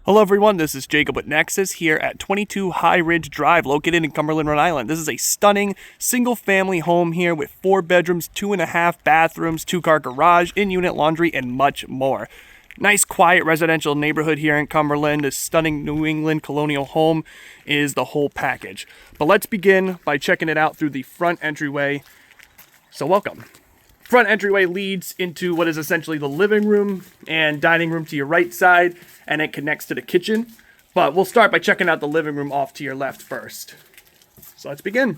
Hello everyone, this is Jacob with Nexus here at 22 High Ridge Drive located in Cumberland, Rhode Island. This is a stunning single family home here with 4 bedrooms, 2.5 bathrooms, 2-car garage, in-unit laundry, and much more. Nice quiet residential neighborhood here in Cumberland. This stunning New England Colonial home is the whole package. But let's begin by checking it out through the front entryway. So welcome. Front entryway leads into what is essentially the living room and dining room to your right side, and it connects to the kitchen. But we'll start by checking out the living room off to your left first. So let's begin.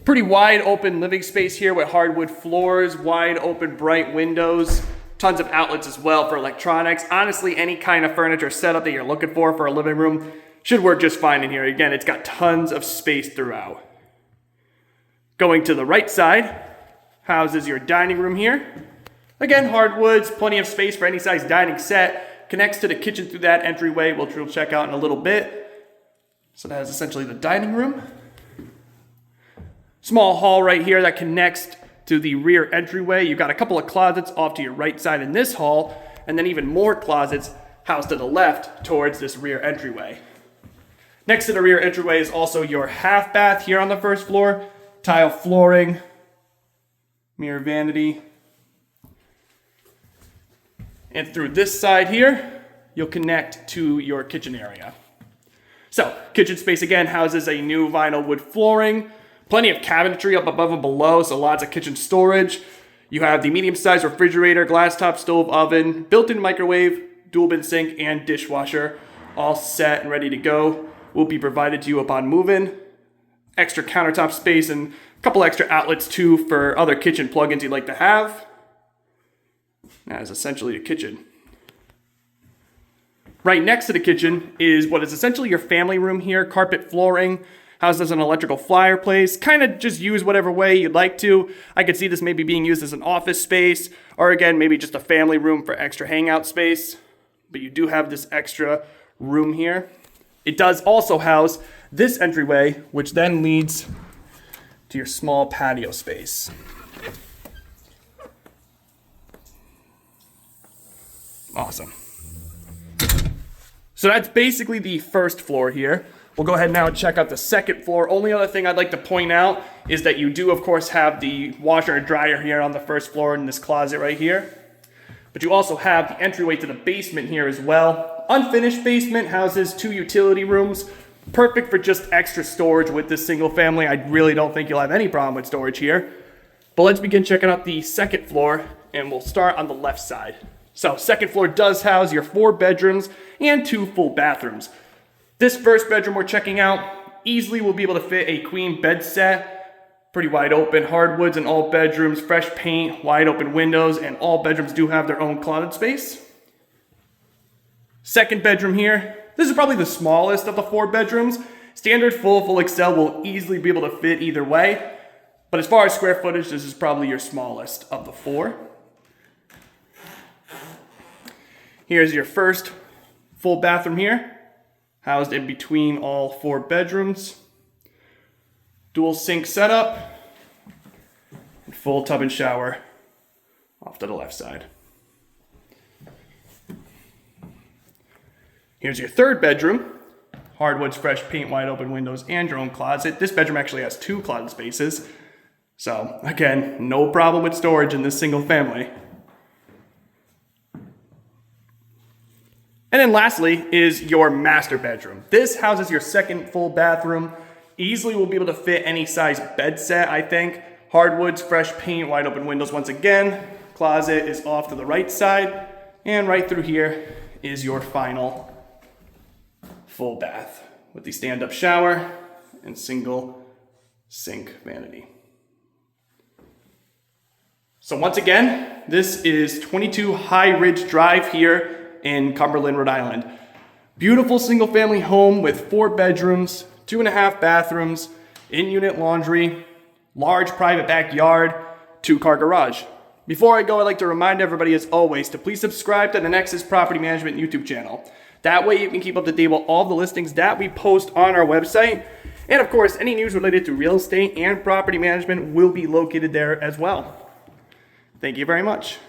Pretty wide open living space here with hardwood floors, wide open bright windows, tons of outlets as well for electronics. Honestly, any kind of furniture setup that you're looking for a living room should work just fine in here. Again, it's got tons of space throughout. Going to the right side houses your dining room here. Again, hardwoods, plenty of space for any size dining set. Connects to the kitchen through that entryway, which we'll check out in a little bit. So that is essentially the dining room. Small hall right here that connects to the rear entryway. You've got a couple of closets off to your right side in this hall, and then even more closets housed to the left towards this rear entryway. Next to the rear entryway is also your half bath here on the first floor. Tile flooring, mirror vanity. And through this side here, you'll connect to your kitchen area. So, kitchen space again houses a new vinyl wood flooring, plenty of cabinetry up above and below, so lots of kitchen storage. You have the medium-sized refrigerator, glass top stove oven, built-in microwave, dual bin sink, and dishwasher, all set and ready to go. Will be provided to you upon move-in. Extra countertop space and a couple extra outlets too for other kitchen plugins you'd like to have. That is essentially a kitchen. Right next to the kitchen is what is essentially your family room here. Carpet flooring, houses an electrical fireplace. Kind of just use whatever way you'd like to. I could see this maybe being used as an office space, or again, maybe just a family room for extra hangout space. But you do have this extra room here. It does also house this entryway, which then leads to your small patio space. Awesome. So that's basically the first floor here. We'll go ahead now and check out the second floor. Only other thing I'd like to point out is that you do, of course, have the washer and dryer here on the first floor in this closet right here. But you also have the entryway to the basement here as well. Unfinished basement houses 2 utility rooms. Perfect for just extra storage with this single family. I really don't think you'll have any problem with storage here. But let's begin checking out the second floor, and we'll start on the left side. So, second floor does house your 4 bedrooms and 2 full bathrooms. This first bedroom we're checking out easily will be able to fit a queen bed set. Pretty wide open, hardwoods in all bedrooms, fresh paint, wide open windows, and all bedrooms do have their own closet space. Second bedroom here. This is probably the smallest of the 4 bedrooms. Standard full Excel will easily be able to fit either way. But as far as square footage, this is probably your smallest of the 4. Here's your first full bathroom here, housed in between all 4 bedrooms. Dual sink setup, and full tub and shower off to the left side. Here's your third bedroom. Hardwoods, fresh paint, wide open windows, and your own closet. This bedroom actually has 2 closet spaces. So again, no problem with storage in this single family. And then lastly is your master bedroom. This houses your second full bathroom. Easily will be able to fit any size bed set, I think. Hardwoods, fresh paint, wide open windows once again. Closet is off to the right side. And right through here is your final full bath with the stand-up shower and single sink vanity. So once again, this is 22 High Ridge Drive here in Cumberland, Rhode Island. Beautiful single family home with 4 bedrooms, 2.5 bathrooms, in-unit laundry, large private backyard, 2-car garage. Before I go, I'd like to remind everybody as always to please subscribe to the Nexus Property Management YouTube channel. That way you can keep up to date with all the listings that we post on our website. And of course, any news related to real estate and property management will be located there as well. Thank you very much.